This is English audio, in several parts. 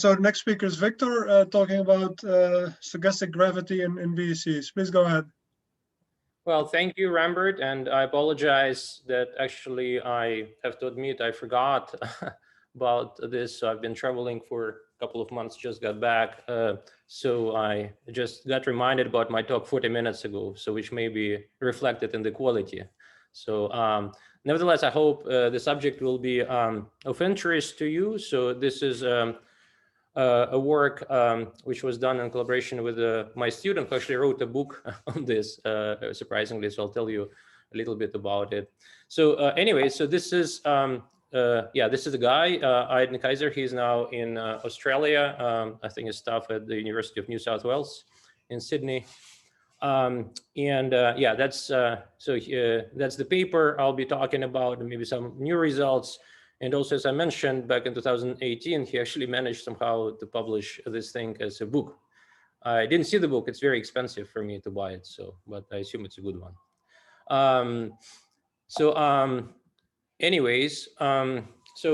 So the next speaker is Victor, talking about stochastic gravity in BECs. Please go ahead. Well, thank you, Rambert, and I apologize that actually I have to admit I forgot about this. So I've been traveling for a couple of months, just got back. So I just got reminded about my talk 40 minutes ago, so which may be reflected in the quality. So nevertheless, I hope the subject will be of interest to you. So this is a work which was done in collaboration with my student who actually wrote a book on this, surprisingly, so I'll tell you a little bit about it. So anyway, so this is, this is the guy, Aiden Kaiser. He's now in Australia. I think he's staff at the University of New South Wales in Sydney. That's the paper I'll be talking about, and maybe some new results. And also, as I mentioned, back in 2018, he actually managed somehow to publish this thing as a book. I didn't see the book. It's very expensive for me to buy it, but I assume it's a good one. So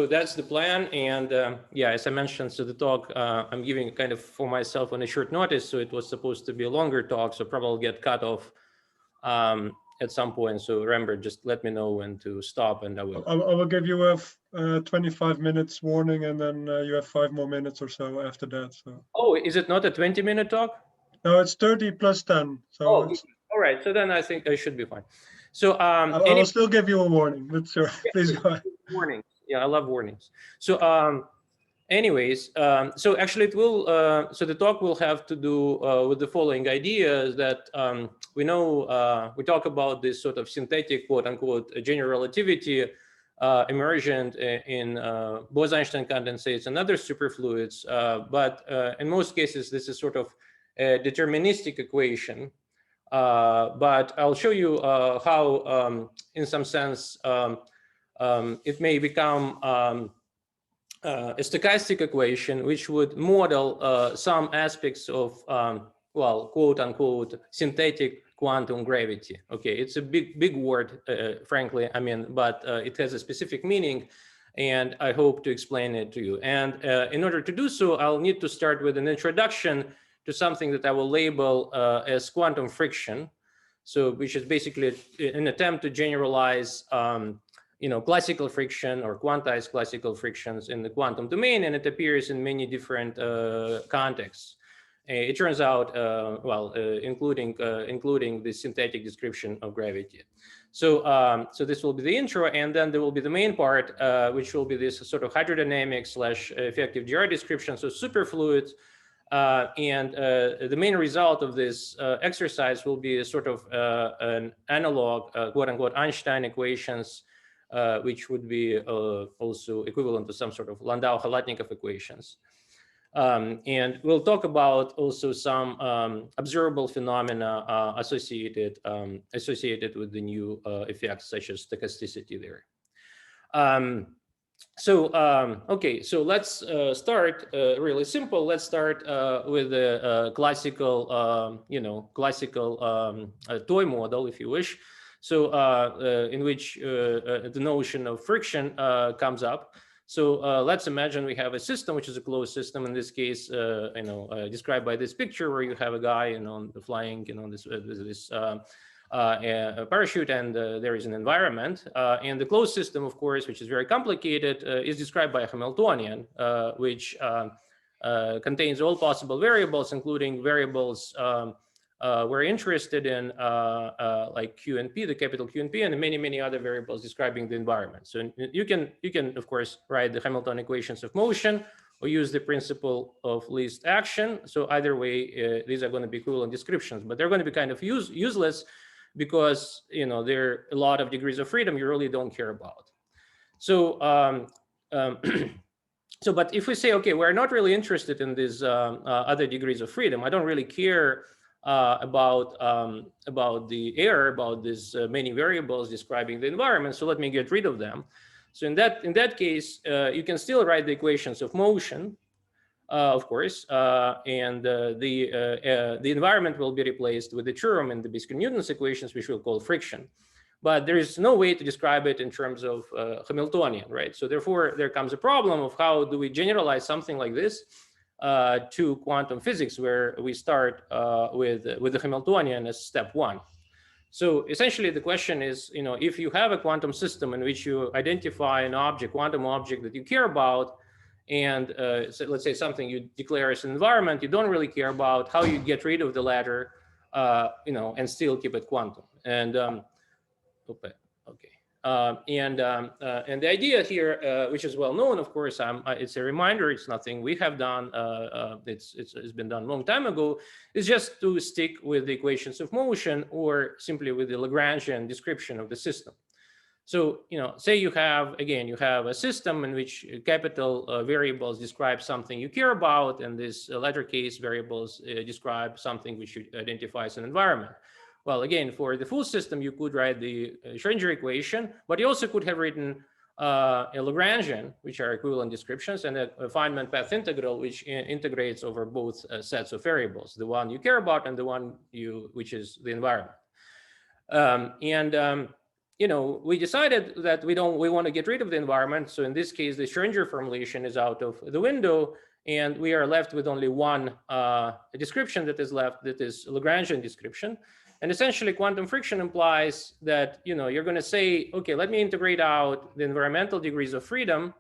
that's the plan. And as I mentioned, so the talk I'm giving kind of for myself on a short notice. So it was supposed to be a longer talk, so probably I'll get cut off at some point. So remember, just let me know when to stop, and I will give you a 25 minutes warning, and then you have 5 more minutes or so after that. So. Oh, is it not a 20-minute talk? No, it's 30 plus 10. So all right. So then I think I should be fine. So I'll still give you a warning. But sure, please go ahead. Warnings. Yeah, I love warnings. So so actually it will, so the talk will have to do with the following ideas that we know, we talk about this sort of synthetic, quote unquote, general relativity emergent in Bose-Einstein condensates and other superfluids. But in most cases, this is sort of a deterministic equation. But I'll show you how, in some sense, it may become a stochastic equation, which would model some aspects of, quote unquote, synthetic quantum gravity. Okay, it's a big word, frankly, I mean, but it has a specific meaning, and I hope to explain it to you. And in order to do so, I'll need to start with an introduction to something that I will label as quantum friction. So, which is basically an attempt to generalize classical friction or quantized classical frictions in the quantum domain, and it appears in many different contexts. It turns out, including the synthetic description of gravity. So, so this will be the intro, and then there will be the main part, which will be this sort of hydrodynamic / effective GR description, so superfluids. And the main result of this exercise will be a sort of an analog, quote unquote, Einstein equations, which would be also equivalent to some sort of Landau-Khalatnikov equations. And we'll talk about also some observable phenomena associated with the new effects, such as stochasticity there. Okay, so let's start really simple. Let's start with the classical, toy model, if you wish. So in which the notion of friction comes up. So let's imagine we have a system which is a closed system. In this case, described by this picture, where you have a guy, flying, this parachute, and there is an environment. And the closed system, of course, which is very complicated, is described by a Hamiltonian, which contains all possible variables, including variables we're interested in, like Q and P, the capital Q and P, and many other variables describing the environment. So you can of course write the Hamilton equations of motion, or use the principle of least action. So either way, these are going to be equivalent descriptions, but they're going to be kind of useless, because there are a lot of degrees of freedom you really don't care about. So but if we say, okay, we're not really interested in these other degrees of freedom, I don't really care about the error, about these many variables describing the environment, so let me get rid of them. So in that case, you can still write the equations of motion, of course, and the environment will be replaced with the term in the Bickel-Newton's equations, which we'll call friction. But there is no way to describe it in terms of Hamiltonian, right? So therefore, there comes a problem of how do we generalize something like this to quantum physics, where we start with the Hamiltonian as step one. So essentially, the question is, if you have a quantum system in which you identify an object, quantum object that you care about, and so let's say something you declare as an environment you don't really care about, how you get rid of the latter, and still keep it quantum. And okay. And the idea here, which is well known, of course, it's a reminder. It's nothing we have done. It's been done a long time ago. Is just to stick with the equations of motion, or simply with the Lagrangian description of the system. So, say you have a system in which capital variables describe something you care about, and this letter case variables describe something which you identify as an environment. Well, again, for the full system, you could write the Schrödinger equation, but you also could have written a Lagrangian, which are equivalent descriptions, and a Feynman path integral, which integrates over both sets of variables, the one you care about and the one which is the environment. We decided that we want to get rid of the environment. So in this case, the Schrödinger formulation is out of the window, and we are left with only one description that is left, that is Lagrangian description. And essentially, quantum friction implies that you're going to say, okay, let me integrate out the environmental degrees of freedom,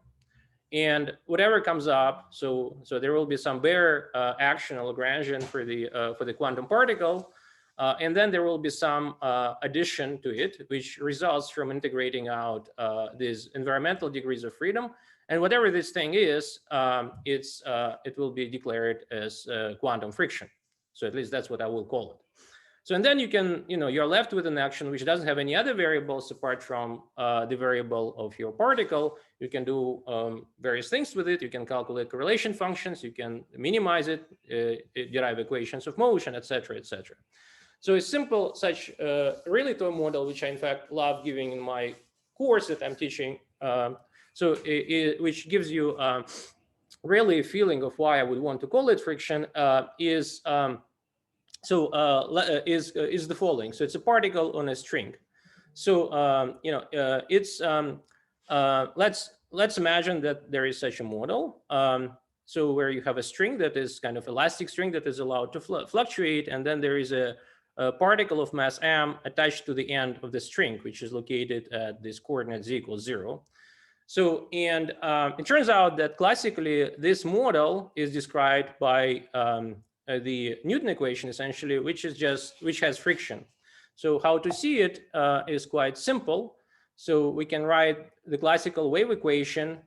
and whatever comes up. So there will be some bare action, Lagrangian for the quantum particle. And then there will be some addition to it, which results from integrating out these environmental degrees of freedom. And whatever this thing is, it will be declared as quantum friction. So at least that's what I will call it. So, and then you can, you're left with an action which doesn't have any other variables apart from the variable of your particle. You can do various things with it. You can calculate correlation functions. You can minimize it, derive equations of motion, etc., etc. So it's simple, such really toy model, which I in fact love giving in my course that I'm teaching. Which gives you really a feeling of why I would want to call it friction, is the following. So it's a particle on a string. So let's imagine that there is such a model. So where you have a string that is kind of elastic string that is allowed to fluctuate, and then there is a particle of mass m attached to the end of the string, which is located at this coordinate z equals 0. So, and it turns out that classically this model is described by the Newton equation, essentially, which has friction. So how to see it is quite simple. So we can write the classical wave equation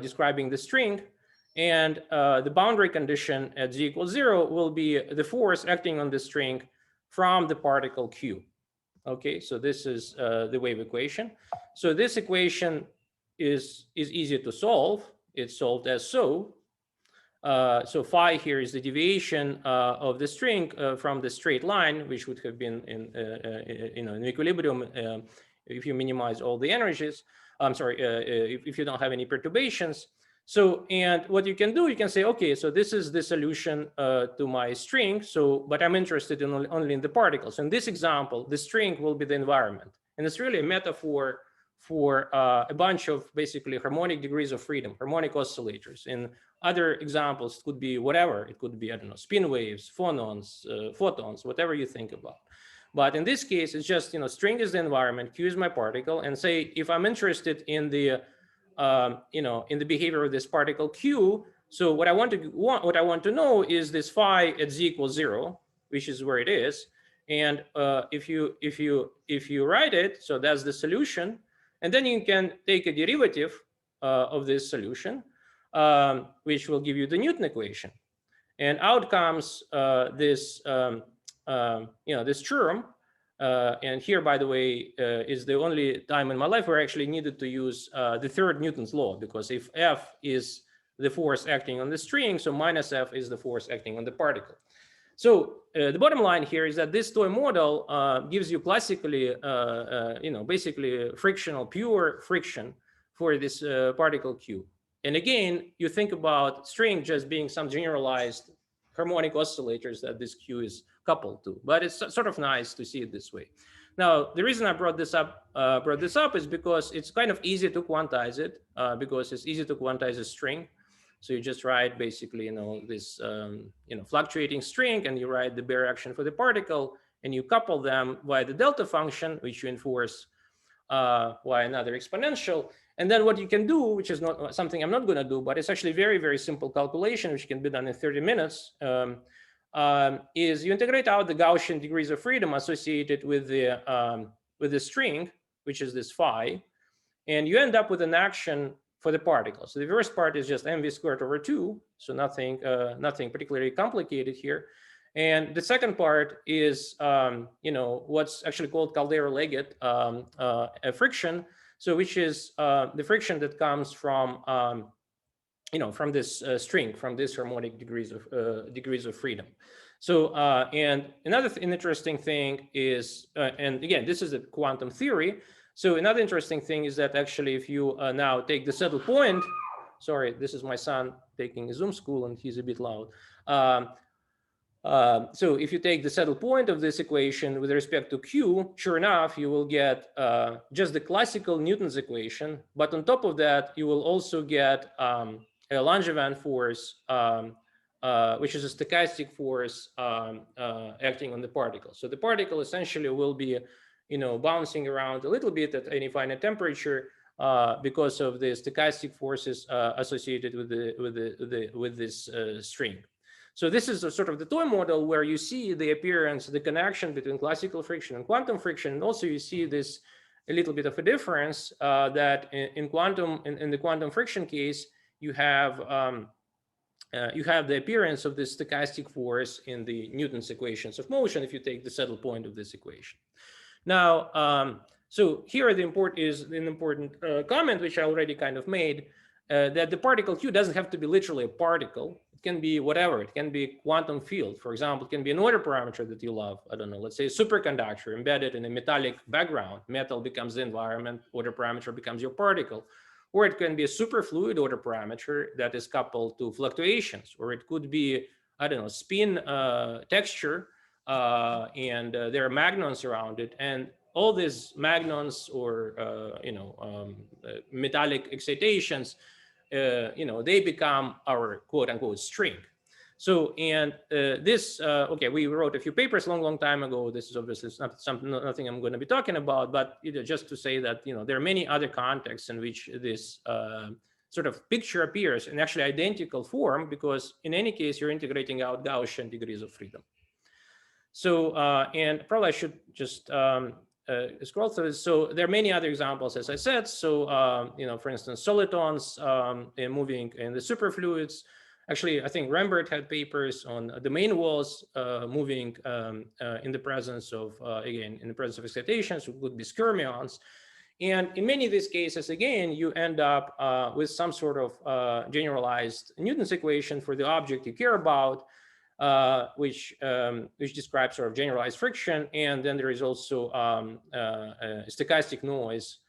describing the string, and the boundary condition at z equals 0 will be the force acting on the string from the particle q. Okay, so this is the wave equation. So this equation is easy to solve. It's solved as so. So phi here is the deviation of the string from the straight line, which would have been in equilibrium if you minimize all the energies. I'm sorry, if you don't have any perturbations. So, and what you can do, you can say, okay, so this is the solution to my string. So, but I'm interested in only in the particles. In this example, the string will be the environment, and it's really a metaphor for a bunch of basically harmonic degrees of freedom, harmonic oscillators. In other examples, it could be whatever. It could be, I don't know, spin waves, phonons, photons, whatever you think about. But in this case, it's just, string is the environment, Q is my particle, and say if I'm interested in the, in the behavior of this particle Q, so what I want to know is this phi at z equals 0, which is where it is, and if you write it, so that's the solution. And then you can take a derivative of this solution, which will give you the Newton equation. And out comes this, this term. And here, by the way, is the only time in my life where I actually needed to use the third Newton's law, because if F is the force acting on the string, so minus F is the force acting on the particle. So the bottom line here is that this toy model gives you classically, basically frictional, pure friction for this particle Q. And again, you think about string just being some generalized harmonic oscillators that this Q is coupled to, but it's sort of nice to see it this way. Now, the reason I brought this up is because it's kind of easy to quantize it, because it's easy to quantize a string. So you just write basically, this, fluctuating string, and you write the bare action for the particle, and you couple them via the delta function, which you enforce by another exponential. And then what you can do, which is not something I'm not going to do, but it's actually very, very simple calculation, which can be done in 30 minutes, is you integrate out the Gaussian degrees of freedom associated with the string, which is this phi, and you end up with an action for the particle. So the first part is just mv squared over 2, so nothing particularly complicated here. And the second part is, what's actually called Caldera-Leggett friction. So which is the friction that comes from, from this string, from this harmonic degrees of freedom. So, and another interesting thing is, and again, this is a quantum theory. So another interesting thing is that actually, if you now take the saddle point, sorry, this is my son taking Zoom school and he's a bit loud. So if you take the saddle point of this equation with respect to Q, sure enough, you will get just the classical Newton's equation. But on top of that, you will also get a Langevin force, which is a stochastic force acting on the particle. So the particle essentially will be, bouncing around a little bit at any finite temperature because of the stochastic forces associated with this string. So this is a sort of the toy model where you see the appearance, the connection between classical friction and quantum friction. And also you see this a little bit of a difference that in the quantum friction case, you have the appearance of this stochastic force in the Newton's equations of motion if you take the saddle point of this equation. Now, so here an important comment, which I already kind of made, that the particle Q doesn't have to be literally a particle. It can be whatever. It can be a quantum field. For example, it can be an order parameter that you love. I don't know, let's say a superconductor embedded in a metallic background. Metal becomes the environment, order parameter becomes your particle. Or it can be a superfluid order parameter that is coupled to fluctuations. Or it could be, I don't know, spin texture, and there are magnons around it. And all these magnons or, metallic excitations, they become our quote unquote string. So, and this, okay, we wrote a few papers long time ago. This is obviously nothing I'm going to be talking about, but just to say that, there are many other contexts in which this sort of picture appears in actually identical form, because in any case, you're integrating out Gaussian degrees of freedom. So, and probably I should just scroll through this. So there are many other examples, as I said. So, for instance, solitons moving in the superfluids. Actually, I think Rembert had papers on the main walls moving in the presence of, again, in the presence of excitations, which would be skyrmions. And in many of these cases, again, you end up with some sort of generalized Newton's equation for the object you care about, which describes sort of generalized friction. And then there is also a stochastic noise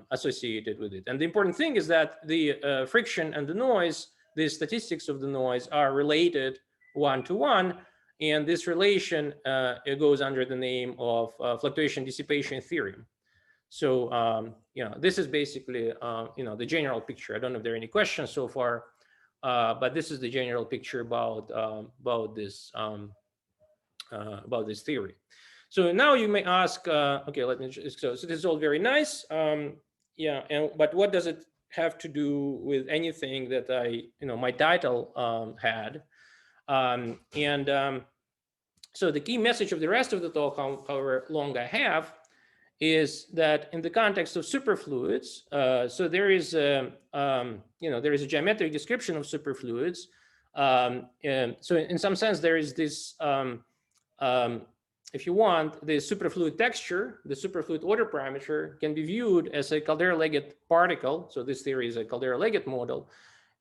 associated with it. And the important thing is that the friction and the noise, the statistics of the noise, are related one-to-one. And this relation it goes under the name of fluctuation dissipation theorem. So, this is basically, the general picture. I don't know if there are any questions so far. But this is the general picture about this theory. So now you may ask, okay, let me just, so this is all very nice, but what does it have to do with anything that my title had? So the key message of the rest of the talk, however long I have, is that in the context of superfluids, so there is a geometric description of superfluids. So in some sense, there is this, if you want, the superfluid texture, the superfluid order parameter can be viewed as a Caldera-Leggett particle. So this theory is a Caldera-Leggett model.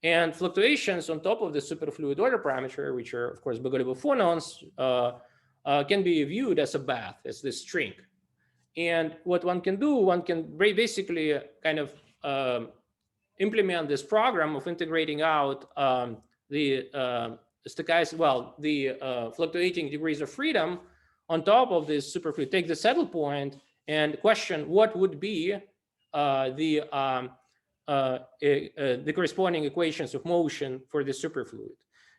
And fluctuations on top of the superfluid order parameter, which are, of course, Bogoliubov phonons, can be viewed as a bath, as this string. And what one can do, one can basically kind of implement this program of integrating out the stochastic, the fluctuating degrees of freedom on top of this superfluid. Take the saddle point and question what would be the the corresponding equations of motion for the superfluid.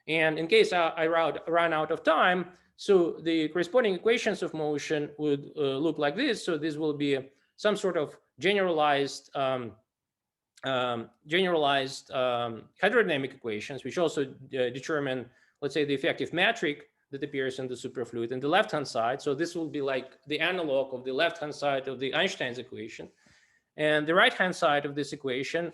And in case I run out of time, so the corresponding equations of motion would look like this. So this will be some sort of generalized hydrodynamic equations, which also determine, let's say, the effective metric that appears in the superfluid in the left-hand side. So this will be like the analog of the left-hand side of the Einstein's equation. And the right-hand side of this equation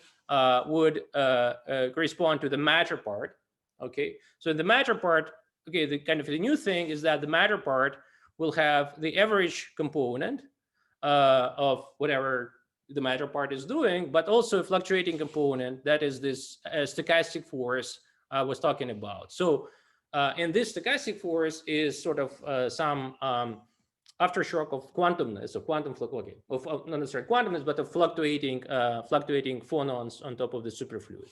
would correspond to the matter part. Okay, so in the matter part, okay, the kind of the new thing is that the matter part will have the average component of whatever the matter part is doing, but also a fluctuating component that is this stochastic force I was talking about. So, and this stochastic force is sort of some aftershock of quantumness, of quantum fluctuating, of not necessarily quantumness, but of fluctuating phonons on top of the superfluid.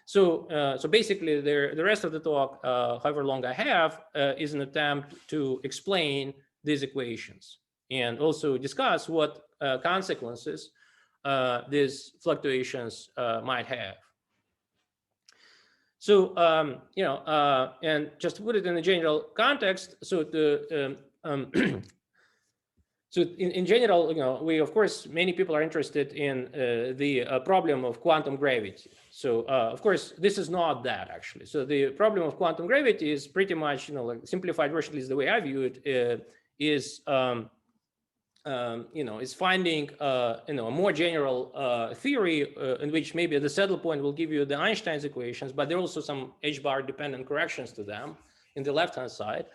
So, so basically, the rest of the talk, however long I have, is an attempt to explain these equations and also discuss what consequences these fluctuations might have. So, you know, and just to put it in a general context, so the so in general, you know, we, of course, many people are interested in the problem of quantum gravity. So, of course, this is not that actually. So the problem of quantum gravity is pretty much, you know, like simplified version, at least the way I view it, is you know, is finding you know, a more general theory in which maybe the saddle point will give you the Einstein's equations, but there are also some h-bar dependent corrections to them in the left-hand side.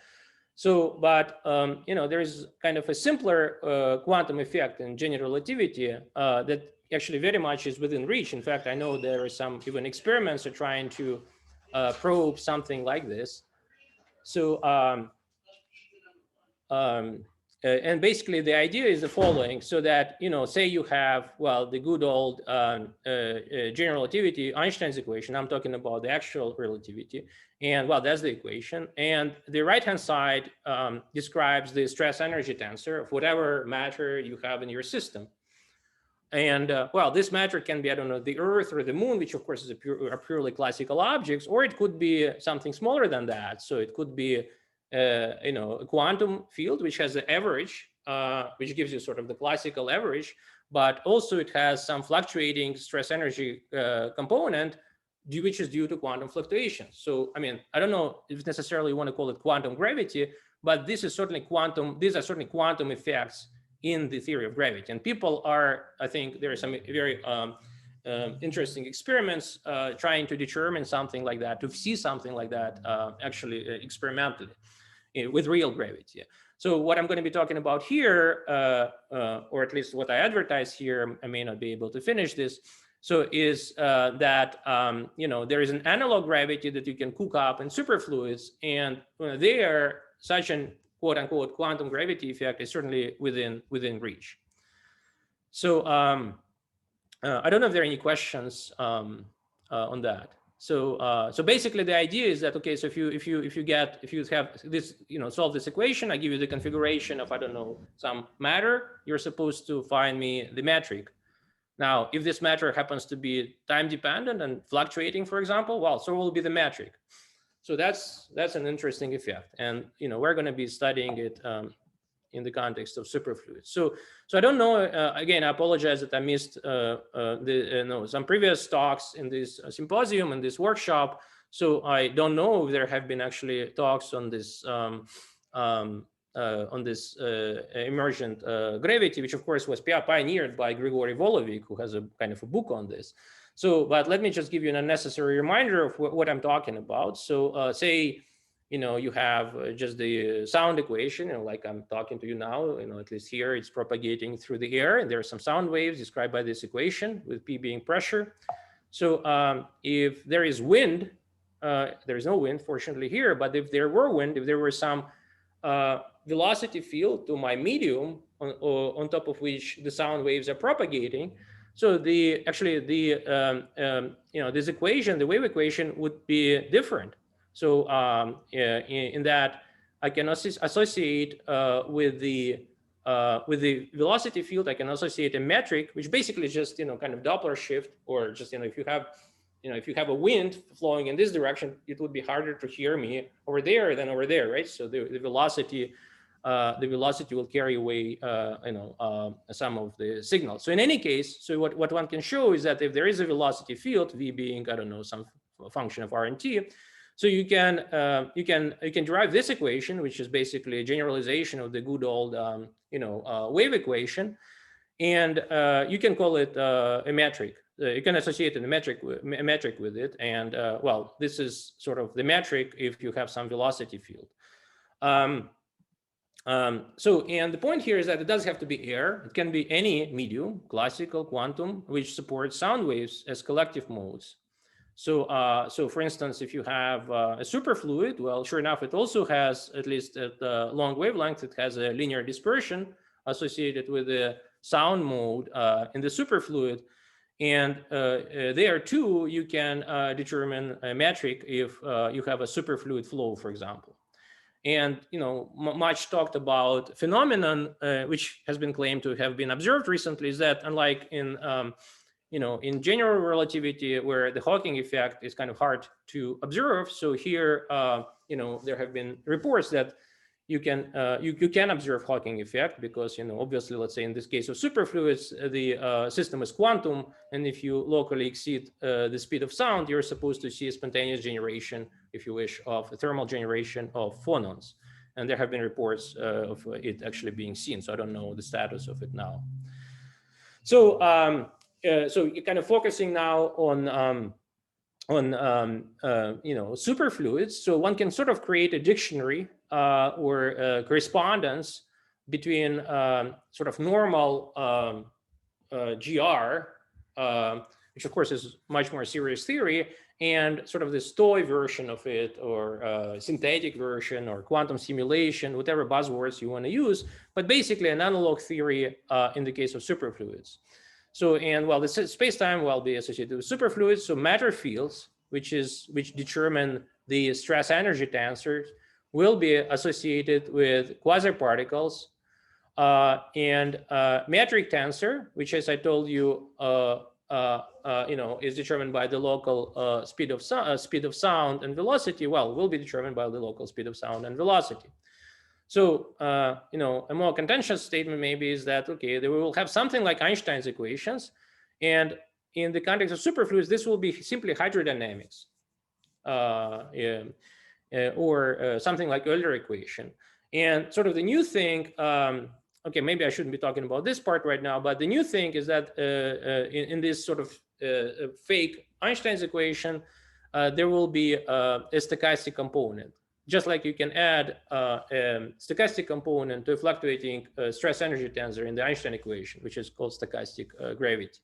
So, but you know, there is kind of a simpler quantum effect in general relativity that actually very much is within reach. In fact, I know there are some even experiments are trying to probe something like this. So, and basically the idea is the following, so that, you know, say you have, well, the good old general relativity, Einstein's equation, I'm talking about the actual relativity, and well, that's the equation. And the right-hand side describes the stress energy tensor of whatever matter you have in your system. And well, this matter can be, I don't know, the Earth or the Moon, which of course is are purely classical objects, or it could be something smaller than that. So it could be you know, a quantum field, which has the average, which gives you sort of the classical average, but also it has some fluctuating stress energy component, which is due to quantum fluctuations. So, I mean, I don't know if necessarily you want to call it quantum gravity, but this is certainly quantum, these are certainly quantum effects in the theory of gravity. And people are, I think there are some very interesting experiments trying to determine something like that, to see something like that actually experimentally with real gravity. So what I'm going to be talking about here, or at least what I advertise here, I may not be able to finish this, so is that, you know, there is an analog gravity that you can cook up in superfluids, and there, such an quote unquote quantum gravity effect is certainly within reach. So I don't know if there are any questions on that. So so basically the idea is that, okay, so if you have this, you know, solve this equation, I give you the configuration of, I don't know, some matter, you're supposed to find me the metric. Now, if this matter happens to be time dependent and fluctuating, for example, well, so will be the metric. So that's an interesting effect, and, you know, we're going to be studying it in the context of superfluids. So I don't know. Again, I apologize that I missed some previous talks in this symposium and this workshop. So I don't know if there have been actually talks on this emergent gravity, which of course was pioneered by Grigory Volovik, who has a kind of a book on this. So, but let me just give you an unnecessary reminder of what I'm talking about. So say, you know, you have just the sound equation, you know, like I'm talking to you now, you know, at least here it's propagating through the air, and there are some sound waves described by this equation with P being pressure. So if there is wind, there is no wind fortunately here, but if there were wind, if there were some velocity field to my medium on top of which the sound waves are propagating, so the you know, this equation, the wave equation, would be different. So in that I can associate with the with the velocity field, I can associate a metric, which basically is just, kind of Doppler shift, or just, if you have a wind flowing in this direction, it would be harder to hear me over there than over there, right? So the velocity will carry away, some of the signal. So in any case, so what one can show is that if there is a velocity field, V being, I don't know, some function of R and T, so you can derive this equation, which is basically a generalization of the good old, wave equation, and you can call it a metric. You can associate a metric with it, and well, this is sort of the metric if you have some velocity field. So, and the point here is that it does have to be air. It can be any medium, classical, quantum, which supports sound waves as collective modes. So, so for instance, if you have a superfluid, well, sure enough, it also has, at least at the long wavelength, it has a linear dispersion associated with the sound mode in the superfluid. And there too, you can determine a metric if you have a superfluid flow, for example. And much talked about phenomenon, which has been claimed to have been observed recently, is that unlike in in general relativity, where the Hawking effect is kind of hard to observe, so here there have been reports that you can observe Hawking effect because obviously, let's say in this case of superfluids, the system is quantum, and if you locally exceed the speed of sound, you're supposed to see a spontaneous generation, if you wish, of a thermal generation of phonons. And there have been reports of it actually being seen. So I don't know the status of it now. So so you're kind of focusing now on superfluids. So one can sort of create a dictionary or correspondence between sort of normal GR, which of course is much more serious theory, and sort of this toy version of it, or synthetic version, or quantum simulation, whatever buzzwords you want to use, but basically an analog theory in the case of superfluids. So, and well, the space-time will be associated with superfluids, so matter fields, which determine the stress energy tensors, will be associated with quasiparticles, and metric tensor, which, as I told you, is determined by the local speed of sound and velocity. Well, will be determined by the local speed of sound and velocity. So, a more contentious statement maybe is that, okay, we will have something like Einstein's equations, and in the context of superfluids, this will be simply hydrodynamics, or something like Euler equation. And sort of the new thing, okay, maybe I shouldn't be talking about this part right now, but the new thing is that in this sort of fake Einstein's equation, there will be a stochastic component. Just like you can add a stochastic component to a fluctuating stress energy tensor in the Einstein equation, which is called stochastic gravity.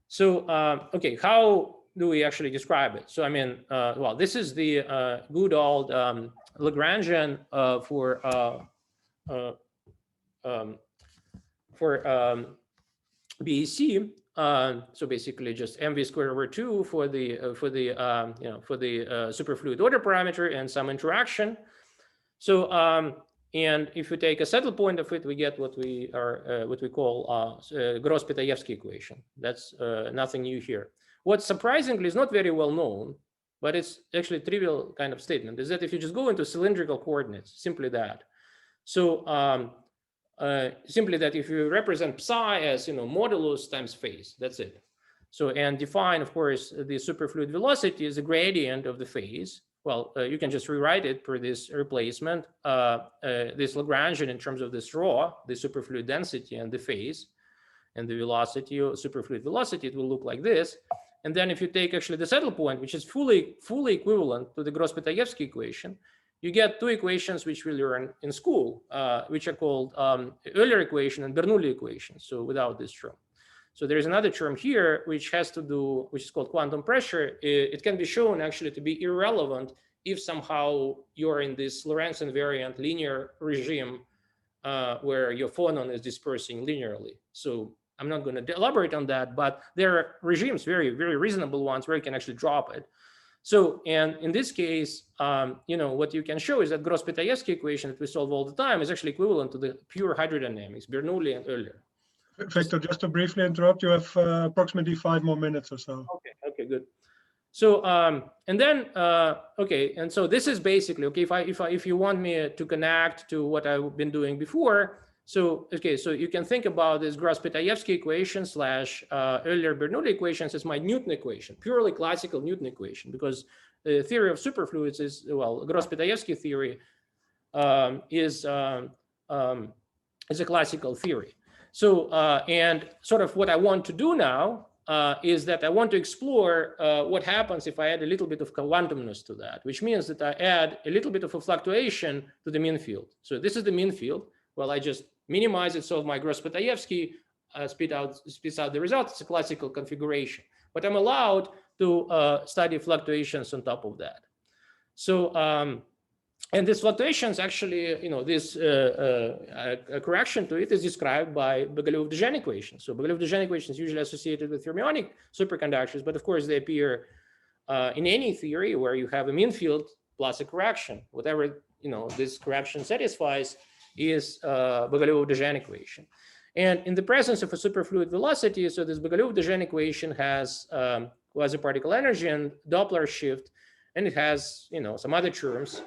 So, okay, how do we actually describe it? So, I mean, well, this is the good old Lagrangian for BEC. So basically just mv²/2 for the superfluid order parameter and some interaction. So and if we take a saddle point of it, we get what we call Gross-Pitayevsky equation. That's nothing new here. What surprisingly is not very well known, but it's actually a trivial kind of statement, is that if you just go into cylindrical coordinates, simply that. So simply that if you represent psi as modulus times phase, that's it. So, and define, of course, the superfluid velocity as a gradient of the phase. Well, you can just rewrite it per this replacement, this Lagrangian in terms of this rho, the superfluid density and the phase, and the velocity, superfluid velocity, it will look like this. And then if you take actually the saddle point, which is fully equivalent to the Gross-Pitayevsky equation, you get two equations which we learn in school, which are called Euler equation and Bernoulli equation. So without this term. So there is another term here which has to do, which is called quantum pressure. It can be shown actually to be irrelevant if somehow you're in this Lorentz invariant linear regime where your phonon is dispersing linearly. So I'm not going to elaborate on that, but there are regimes, very, very reasonable ones, where you can actually drop it. So, and in this case, what you can show is that Gross-Pitayevsky equation that we solve all the time is actually equivalent to the pure hydrodynamics, Bernoulli and Euler. Victor, just to briefly interrupt, you have approximately 5 more minutes or so. Okay, good. So, and then, okay, and so this is basically, okay, if you want me to connect to what I've been doing before, so, okay, so you can think about this Gross-Pitayevsky equation / Euler Bernoulli equations as my Newton equation, purely classical Newton equation, because the theory of superfluids is, well, Gross-Pitayevsky theory is a classical theory. So, and sort of what I want to do now is that I want to explore what happens if I add a little bit of quantumness to that, which means that I add a little bit of a fluctuation to the mean field. So this is the mean field. Well, I just minimize it, solve my Gross-Pitayevsky, spits out the result. It's a classical configuration, but I'm allowed to study fluctuations on top of that. So, and these fluctuations actually, this correction to it is described by Bogoliubov-Dejean equation. So Bogoliubov-Dejean equation is usually associated with fermionic superconductors, but of course they appear in any theory where you have a mean field plus a correction. Whatever this correction satisfies is Bogoliubov-Dejean equation. And in the presence of a superfluid velocity, so this Bogoliubov-Dejean equation has quasi-particle energy and Doppler shift, and it has some other terms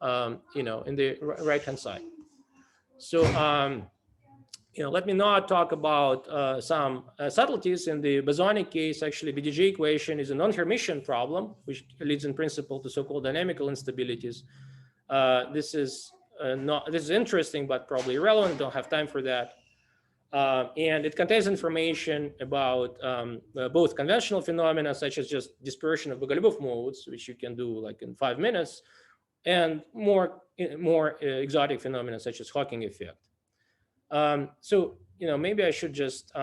in the right-hand side. So let me now talk about some subtleties. In the bosonic case, actually, BDJ equation is a non-Hermitian problem, which leads in principle to so-called dynamical instabilities. This is interesting, but probably irrelevant. Don't have time for that. And it contains information about both conventional phenomena, such as just dispersion of Bogoliubov modes, which you can do like in 5 minutes, and more exotic phenomena, such as Hawking effect. So, maybe I should just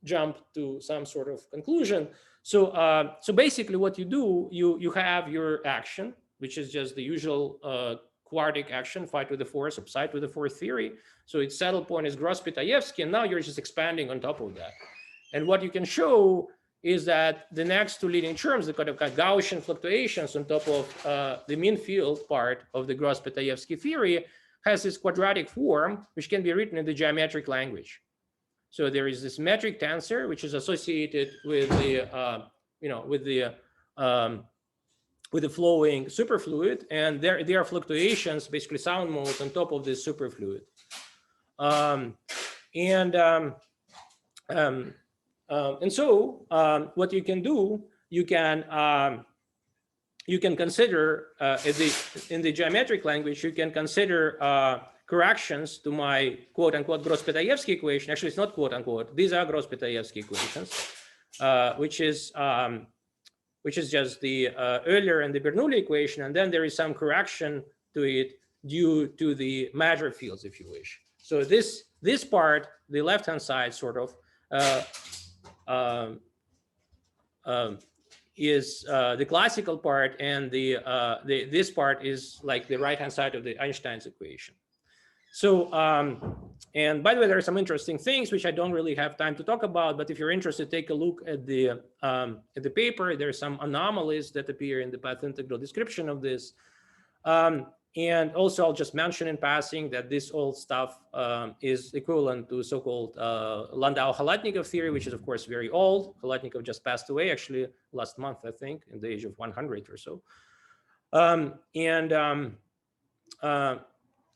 jump to some sort of conclusion. So, so basically what you do, you have your action, which is just the usual quartic action, fight with the force, upside with the force theory. So its saddle point is Gross-Pitayevsky, and now you're just expanding on top of that. And what you can show is that the next two leading terms, the kind of Gaussian fluctuations on top of the mean field part of the Gross-Pitayevsky theory, has this quadratic form, which can be written in the geometric language. So there is this metric tensor, which is associated with the, with the flowing superfluid, and there are fluctuations, basically sound modes on top of this superfluid. And so what you can do, you can consider in the geometric language, you can consider corrections to my quote unquote Gross-Pitayevsky equation. Actually, it's not quote unquote. These are Gross-Pitayevsky equations, which is just the Euler and the Bernoulli equation, and then there is some correction to it due to the matter fields, if you wish. So this part, the left-hand side, sort of is the classical part, and this part is like the right-hand side of the Einstein's equation. So, and by the way, there are some interesting things which I don't really have time to talk about, but if you're interested, take a look at the paper. There are some anomalies that appear in the path integral description of this. And also, I'll just mention in passing that this old stuff is equivalent to so-called Landau-Khalatnikov theory, which is, of course, very old. Khalatnikov just passed away, actually, last month, I think, in the age of 100 or so.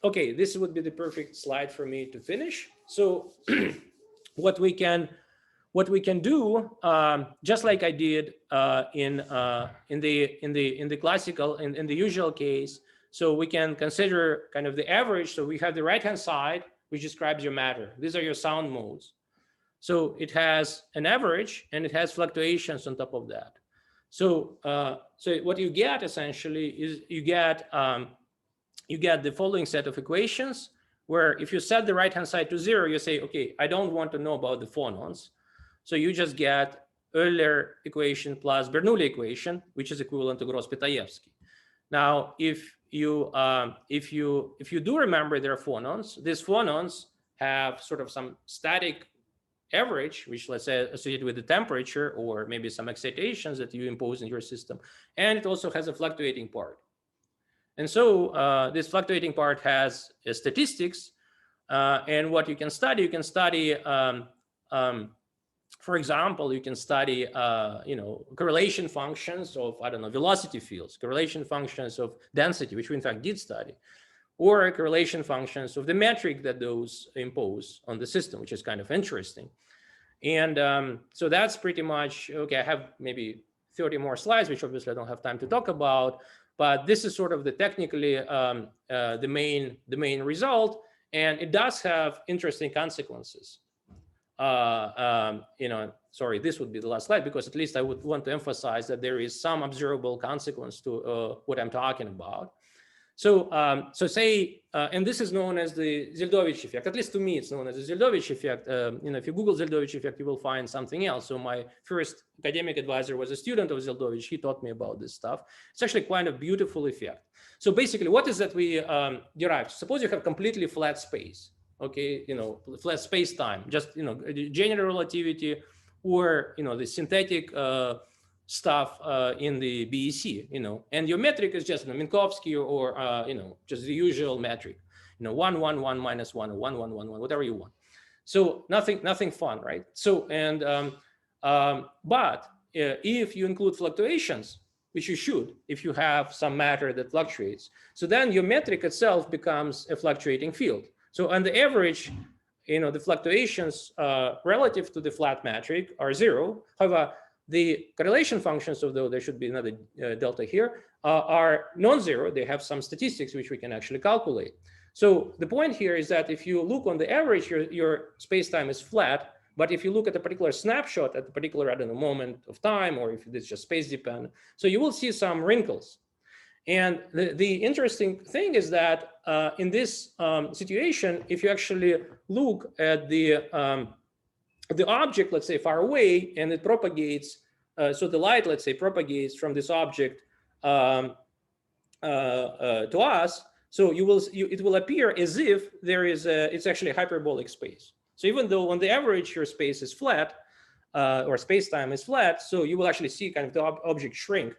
Okay, this would be the perfect slide for me to finish. So what we can do, just like I did in the classical, in the usual case, so we can consider kind of the average. So we have the right-hand side, which describes your matter. These are your sound modes. So it has an average and it has fluctuations on top of that. So so what you get essentially is you get the following set of equations, where if you set the right-hand side to 0, you say, okay, I don't want to know about the phonons. So you just get Euler equation plus Bernoulli equation, which is equivalent to Gross-Pitayevsky. Now, if you do remember their phonons, these phonons have sort of some static average, which let's say associated with the temperature or maybe some excitations that you impose in your system. And it also has a fluctuating part. And so this fluctuating part has statistics. And what you can study, for example, you can study, correlation functions of, I don't know, velocity fields, correlation functions of density, which we in fact did study, or correlation functions of the metric that those impose on the system, which is kind of interesting. And so that's pretty much, okay, I have maybe 30 more slides, which obviously I don't have time to talk about, but this is sort of the technically the main result, and it does have interesting consequences. Sorry, this would be the last slide, because at least I would want to emphasize that there is some observable consequence to what I'm talking about. So say, and this is known as the Zeldovich effect. At least to me, it's known as the Zeldovich effect. If you Google Zeldovich effect, you will find something else. So my first academic advisor was a student of Zeldovich. He taught me about this stuff. It's actually quite a beautiful effect. So basically, what is that we derive? Suppose you have completely flat space. Okay, flat space-time, just general relativity, or the synthetic stuff in the BEC, and your metric is just Minkowski or just the usual metric, 1 1 1 minus 1 or 1 1 1 1, whatever you want. So nothing fun, right? So but if you include fluctuations, which you should, if you have some matter that fluctuates, so then your metric itself becomes a fluctuating field. So on the average, the fluctuations relative to the flat metric are 0. However, the correlation functions, although there should be another delta here, are non-zero. They have some statistics which we can actually calculate. So the point here is that if you look on the average, your space-time is flat. But if you look at a particular snapshot at a particular, I don't know, moment of time, or if it's just space dependent, so you will see some wrinkles. And the interesting thing is that in this situation, if you actually look at the object, let's say far away, and it propagates, so the light, let's say, propagates from this object to us, so it will appear as if there is it's actually a hyperbolic space. So even though on the average your space is flat, or space-time is flat, so you will actually see kind of the object shrink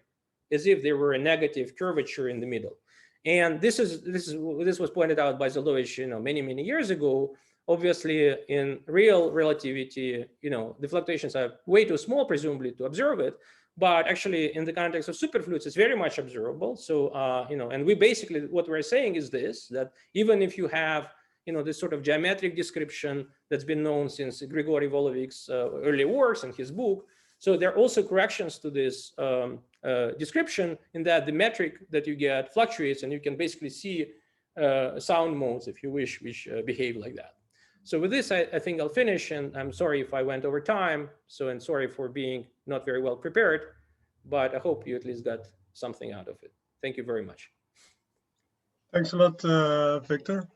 as if there were a negative curvature in the middle. And this was pointed out by Zeldovich, many years ago. Obviously, in real relativity, the fluctuations are way too small, presumably, to observe it. But actually, in the context of superfluids, it's very much observable. So, and we basically, what we're saying is this, that even if you have, this sort of geometric description that's been known since Grigory Volovik's early works and his book, so there are also corrections to this description, in that the metric that you get fluctuates, and you can basically see sound modes, if you wish, which behave like that. So with this, I think I'll finish, and I'm sorry if I went over time. And sorry for being not very well prepared, but I hope you at least got something out of it. Thank you very much. Thanks a lot, Victor.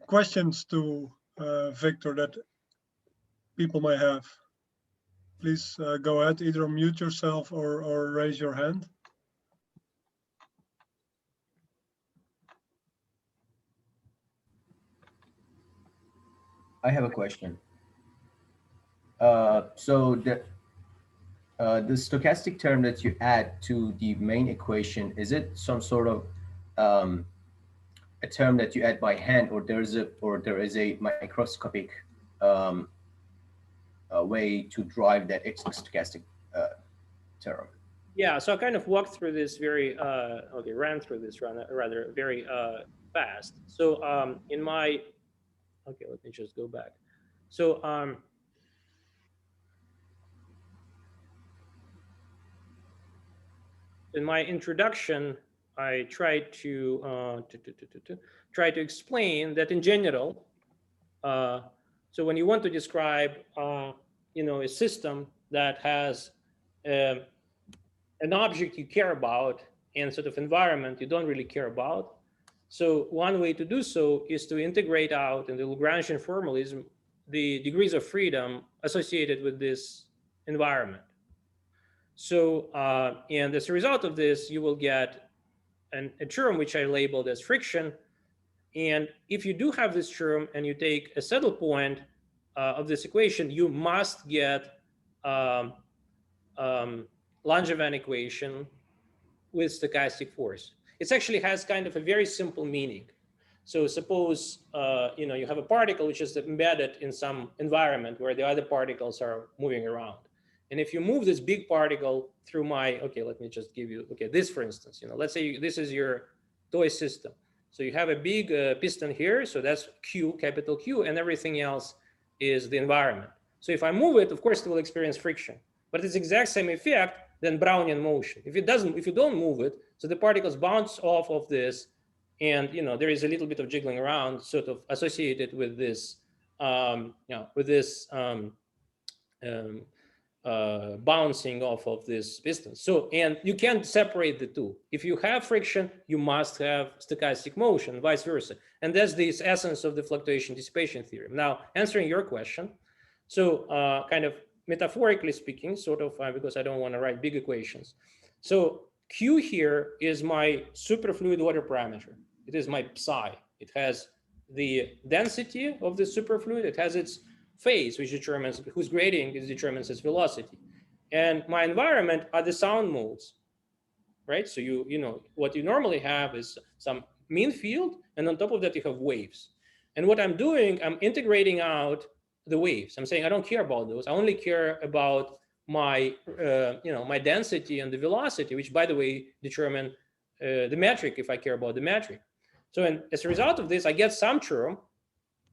Questions to Victor that people might have? Please go ahead, either unmute yourself or raise your hand. I have a question. So the stochastic term that you add to the main equation, is it some sort of a term that you add by hand, or there is a microscopic way to drive that stochastic term? Yeah, so I kind of walked through this ran through this rather very fast. So in my, okay, let me just go back. So in my introduction, I tried to explain that in general, so when you want to describe a system that has an object you care about and sort of environment you don't really care about, so one way to do so is to integrate out in the Lagrangian formalism the degrees of freedom associated with this environment. So, and as a result of this, you will get a term which I labeled as friction. And if you do have this term and you take a saddle point of this equation, you must get Langevin equation with stochastic force. It actually has kind of a very simple meaning. So suppose you have a particle which is embedded in some environment where the other particles are moving around. And if you move this big particle through my, okay, let me just give you, okay, this for instance, let's say this is your toy system. So you have a big piston here, so that's Q, capital Q, and everything else is the environment. So if I move it, of course, it will experience friction, but it's the exact same effect than Brownian motion. If you don't move it, so the particles bounce off of this, and there is a little bit of jiggling around, sort of associated with this, bouncing off of this piston. So, and you can't separate the two. If you have friction, you must have stochastic motion, vice versa. And that's the essence of the fluctuation dissipation theorem. Now, answering your question, so kind of metaphorically speaking, sort of, because I don't want to write big equations. So Q here is my superfluid water parameter. It is my psi. It has the density of the superfluid. It has its phase, which determines, whose gradient determines its velocity. And my environment are the sound modes, right? So what you normally have is some mean field, and on top of that you have waves. And what I'm doing, I'm integrating out the waves. I'm saying I don't care about those. I only care about my my density and the velocity, which by the way determine the metric if I care about the metric. So as a result of this, I get some term,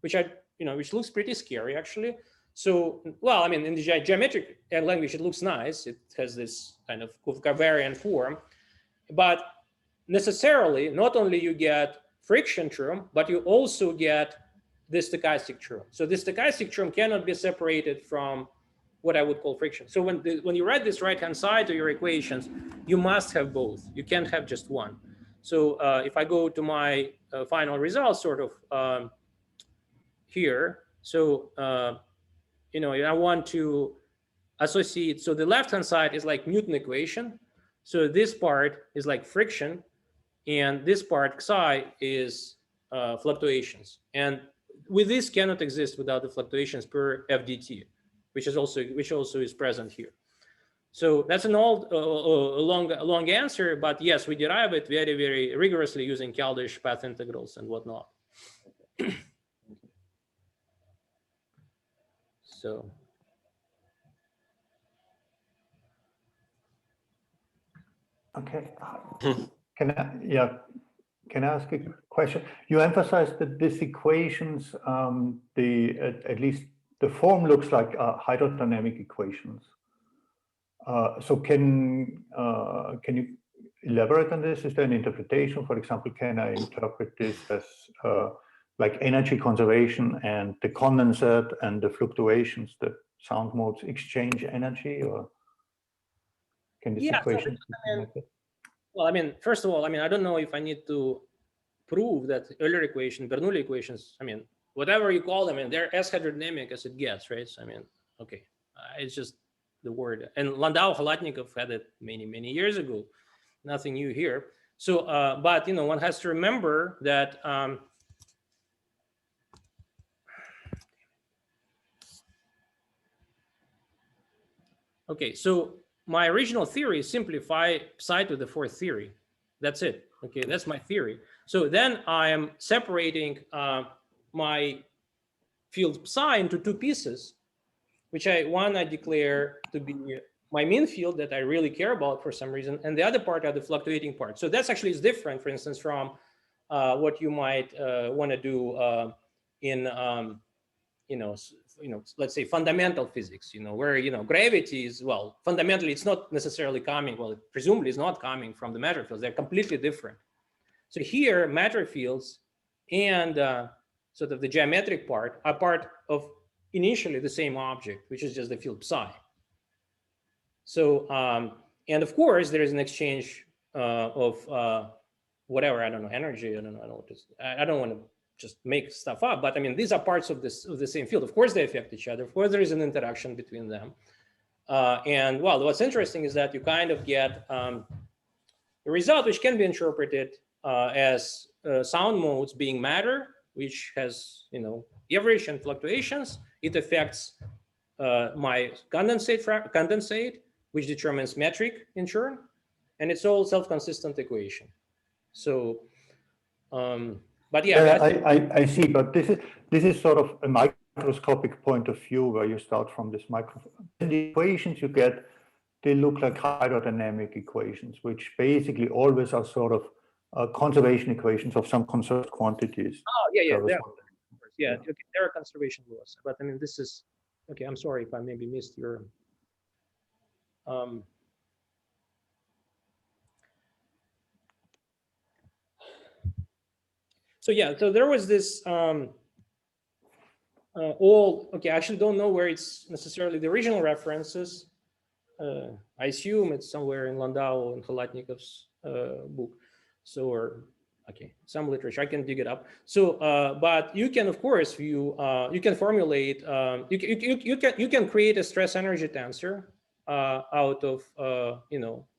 which which looks pretty scary actually. So, well, I mean, in the geometric language, it looks nice. It has this kind of covariant form, but necessarily not only you get friction term, but you also get the stochastic term. So the stochastic term cannot be separated from what I would call friction. So when you write this right-hand side to your equations, you must have both. You can't have just one. So if I go to my final result, sort of here, so I want to associate. So the left-hand side is like Newton equation. So this part is like friction, and this part psi is fluctuations. And with this cannot exist without the fluctuations per FDT, which also is present here. So that's an old, long answer, but yes, we derive it very, very rigorously using Keldysh path integrals and whatnot. So. Okay. Can I ask a question? You emphasized that these equations, at least the form looks like hydrodynamic equations. So can you elaborate on this? Is there an interpretation? For example, can I interpret this as like energy conservation and the condensate and the fluctuations that sound modes exchange energy, or can this equation? Well, I mean, first of all, I mean, I don't know if I need to prove that earlier equation, Bernoulli equations, I mean, whatever you call them, and they're as hydrodynamic as it gets, right? So, I mean, okay, it's just the word. And Landau, Khalatnikov had it many, many years ago. Nothing new here. So, but, one has to remember that okay, so my original theory is simplify psi to the fourth theory. That's it. Okay, that's my theory. So then I am separating my field psi into two pieces, which I declare to be my mean field that I really care about for some reason, and the other part are the fluctuating part. So that's actually is different, for instance, from what you might want to do in let's say fundamental physics, where gravity is, well, fundamentally it's not necessarily coming, well, it presumably is not coming from the matter fields. They're completely different. So here, matter fields and sort of the geometric part are part of initially the same object, which is just the field psi. So and of course there is an exchange of whatever, I don't know, energy, I don't want to just make stuff up, but I mean, these are parts of the same field. Of course they affect each other. Of course there is an interaction between them. And well, what's interesting is that you kind of get a result which can be interpreted as sound modes being matter, which has, average and fluctuations. It affects my condensate, which determines metric in turn, and it's all self-consistent equation. So, but yeah, I see. But this is sort of a microscopic point of view where you start from this micro. And the equations you get, they look like hydrodynamic equations, which basically always are sort of conservation equations of some conserved quantities. Oh, yeah. Yeah. Okay, there are conservation laws, but I mean, this is okay. I'm sorry if I maybe missed your. So yeah, so there was this okay. I actually don't know where it's necessarily the original references. I assume it's somewhere in Landau and Khalatnikov's book. So, or okay, some literature. I can dig it up. So, but you can, of course, you can formulate. You can create a stress energy tensor out of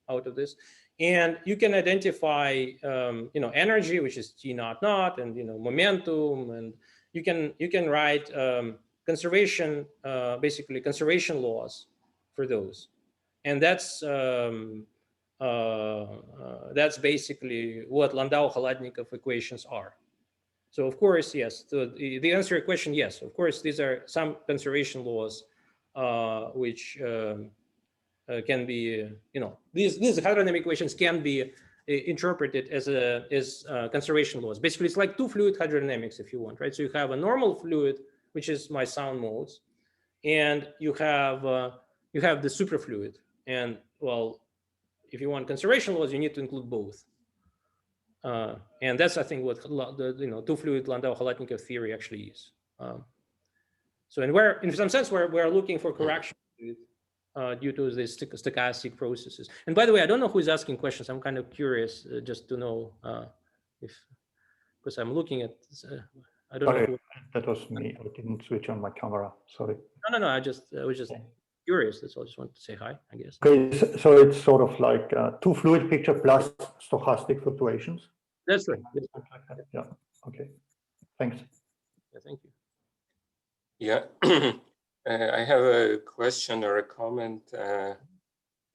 out of this, and you can identify energy, which is T naught naught, and momentum, and you can write conservation basically conservation laws for those. And that's basically what Landau-Khalatnikov equations are. So of course, yes. So the answer to your question, yes. Of course, these are some conservation laws, which can be, these hydrodynamic equations can be interpreted as conservation laws. Basically, it's like two fluid hydrodynamics, if you want, right? So you have a normal fluid, which is my sound modes, and you have the superfluid. And well, if you want conservation laws, you need to include both. And that's, I think, what the two-fluid Landau-Khalatnikov theory actually is. So, and in some sense, we're looking for correction due to the stochastic processes. And by the way, I don't know who is asking questions. I'm kind of curious just to know because I'm looking at. I don't know. That was me. I didn't switch on my camera. Sorry. No. I was just curious. That's all. I just wanted to say hi, I guess. Okay, so it's sort of like two fluid picture plus stochastic fluctuations. That's right. Yeah. Okay. Thanks. Yeah, thank you. Yeah, I have a question or a comment.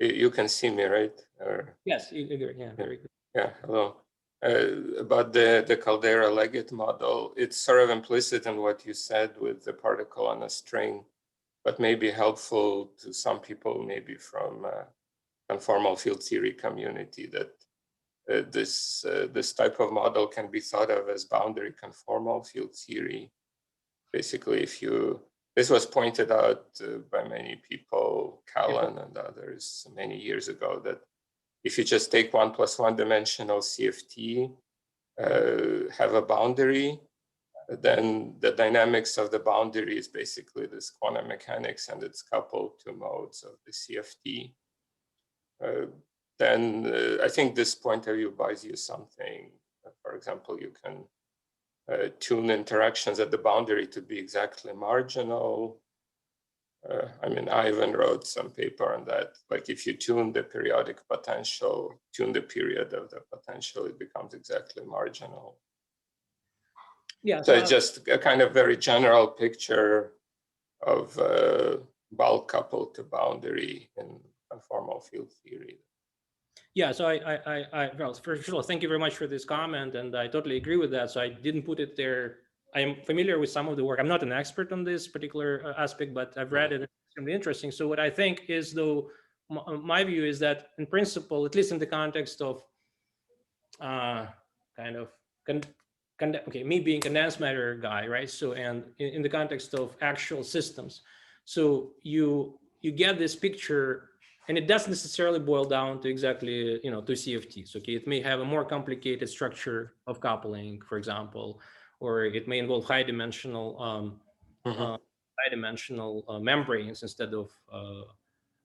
You can see me, right? Or... Yes, Igor. Yeah, very good. Yeah, hello. About the Caldera-Leggett model, it's sort of implicit in what you said with the particle on a string, but maybe helpful to some people, maybe from conformal field theory community, that this type of model can be thought of as boundary conformal field theory. Basically, this was pointed out by many people, Callan and others, many years ago, that if you just take 1 + 1 dimensional CFT, have a boundary, then the dynamics of the boundary is basically this quantum mechanics, and it's coupled to modes of the CFT. Then I think this point of view buys you something. For example, you can tune interactions at the boundary to be exactly marginal. I mean, Ivan wrote some paper on that. Like if you tune the periodic potential, tune the period of the potential, it becomes exactly marginal. Yeah. So it's just a kind of very general picture of bulk coupled to boundary in conformal field theory. Yeah, so well, first of all, thank you very much for this comment, and I totally agree with that. So I didn't put it there. I am familiar with some of the work. I'm not an expert on this particular aspect, but I've read it. It's extremely interesting. So what I think is, though, my view is that in principle, at least in the context of me being a condensed matter guy, right? So, and in the context of actual systems, so you get this picture. And it doesn't necessarily boil down to exactly, to CFTs. Okay, it may have a more complicated structure of coupling, for example, or it may involve high-dimensional membranes instead of,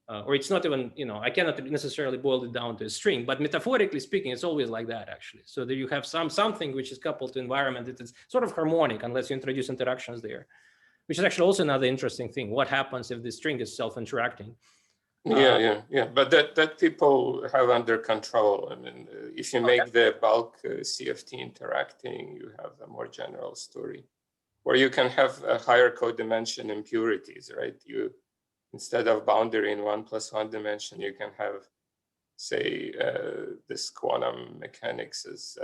or it's not even, I cannot necessarily boil it down to a string. But metaphorically speaking, it's always like that, actually. So that you have something which is coupled to environment. It's sort of harmonic unless you introduce interactions there, which is actually also another interesting thing. What happens if the string is self-interacting? Yeah. But that people have under control. I mean, if you make the bulk CFT interacting, you have a more general story, where you can have a higher codimension impurities, right? You, instead of boundary in 1+1 dimension, you can have, say, this quantum mechanics is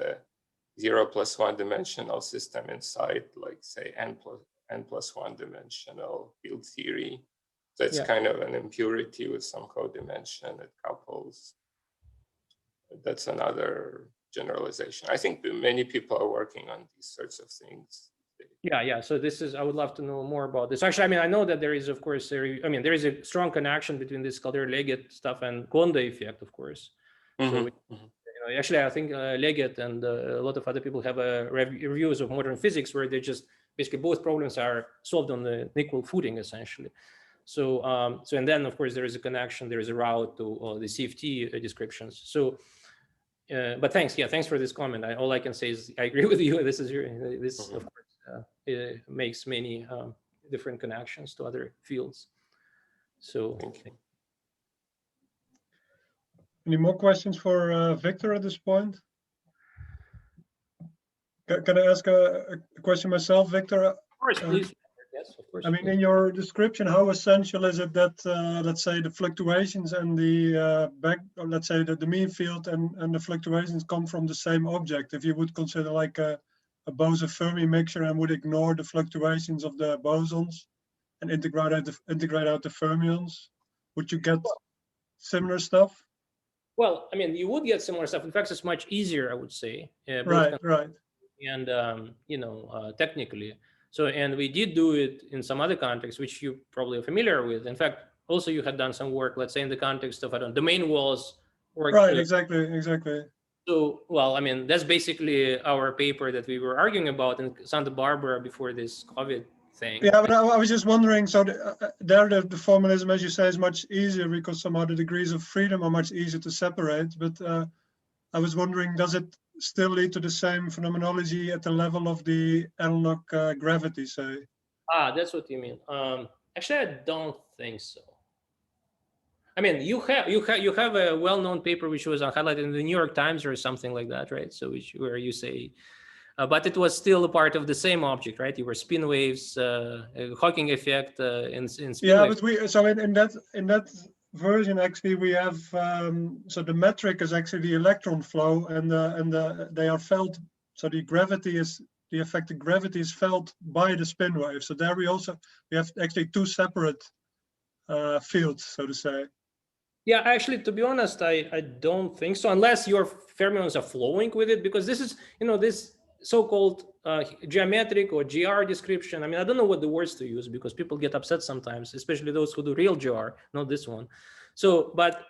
0+1 dimensional system inside, like, say, n+1 dimensional field theory. So it's kind of an impurity with some codimension. It couples. That's another generalization. I think many people are working on these sorts of things. Yeah. So this is, I would love to know more about this. Actually, I mean, I know that there is, of course, there is a strong connection between this Caldera-Leggett stuff and Konda effect, of course. So actually, I think Leggett and a lot of other people have reviews of modern physics where they just basically both problems are solved on the equal footing, essentially. So, and then of course there is a connection, there is a route to the CFT descriptions. So, but thanks, thanks for this comment. All I can say is I agree with you. This is of course it makes many different connections to other fields. So, thank you. Any more questions for Victor at this point? Can I ask a question myself, Victor? Of course, please. Yes, of course. I mean, in your description, how essential is it that, let's say, the fluctuations and the let's say the mean field and the fluctuations come from the same object? If you would consider like a boson-Fermi mixture and would ignore the fluctuations of the bosons and integrate out the fermions, would you get similar stuff? Well, I mean, you would get similar stuff. In fact, it's much easier, I would say. Right. And technically. So, and we did do it in some other contexts, which you probably are familiar with. In fact, also you had done some work, let's say in the context of, domain walls. Or, right, exactly. So, well, I mean, that's basically our paper that we were arguing about in Santa Barbara before this COVID thing. Yeah, but I was just wondering, so there the formalism, as you say, is much easier because somehow the degrees of freedom are much easier to separate. But I was wondering, does it still lead to the same phenomenology at the level of the analog gravity, say? That's what you mean. Actually, I don't think so. I mean, you have a well-known paper which was highlighted in the New York Times or something like that, right? So where you say, but it was still a part of the same object, right? You were spin waves, Hawking effect in spin waves. But so in that version actually we have so the metric is actually the electron flow and they are felt, so the effective gravity is felt by the spin wave. So there we have actually two separate fields, so to say. Yeah, actually, to be honest, I don't think so, unless your fermions are flowing with it, because this is, this so-called geometric or GR description. I mean, I don't know what the words to use because people get upset sometimes, especially those who do real GR, not this one. So, but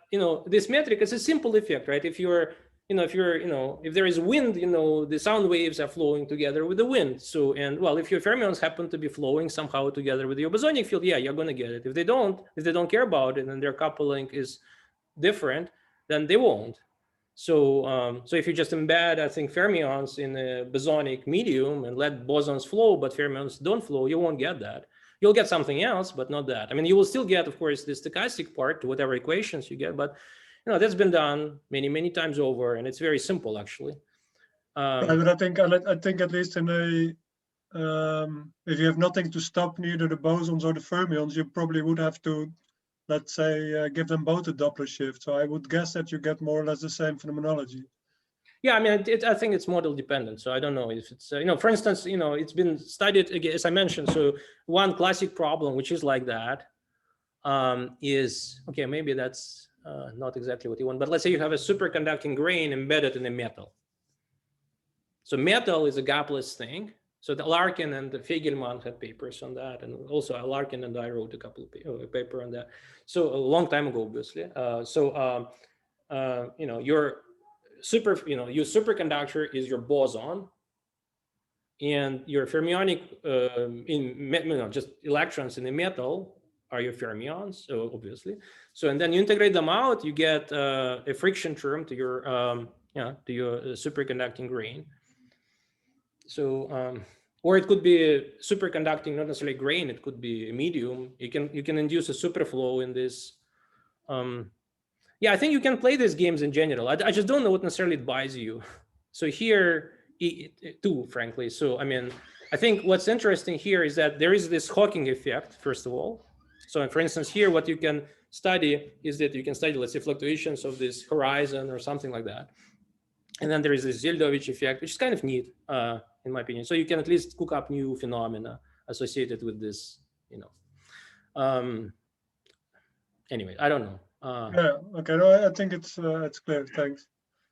this metric is a simple effect, right? If you're, if there is wind, the sound waves are flowing together with the wind. So, and well, if your fermions happen to be flowing somehow together with your bosonic field, yeah, you're going to get it. If they don't care about it and their coupling is different, then they won't. So, so if you just embed, I think, fermions in a bosonic medium and let bosons flow, but fermions don't flow, you won't get that. You'll get something else, but not that. I mean, you will still get, of course, the stochastic part to whatever equations you get, but that's been done many, many times over, and it's very simple, actually. But I think at least in if you have nothing to stop neither the bosons or the fermions, you probably would have to, let's say, give them both a Doppler shift. So I would guess that you get more or less the same phenomenology. Yeah, I mean, I think it's model dependent. So I don't know if it's, for instance, it's been studied, again, as I mentioned. So one classic problem, which is like that, is, okay, maybe that's not exactly what you want, but let's say you have a superconducting grain embedded in a metal. So metal is a gapless thing. So the Larkin and the Feigelman had papers on that, and also Larkin and I wrote a couple of paper on that. So a long time ago, obviously. Your your superconductor is your boson, and your fermionic just electrons in the metal are your fermions, so obviously. So and then you integrate them out, you get a friction term to your superconducting grain. So or it could be a superconducting, not necessarily grain, it could be a medium. You can induce a superflow in this Yeah, I think you can play these games in general. I just don't know what necessarily it buys you. So here, too, frankly. So, I mean, I think what's interesting here is that there is this Hawking effect, first of all. So, for instance, here, what you can study is that you can study, let's say, fluctuations of this horizon or something like that. And then there is this Zeldovich effect, which is kind of neat, in my opinion. So you can at least cook up new phenomena associated with this, you know. Anyway, I don't know. Yeah. Okay. No, I think it's clear. Thanks.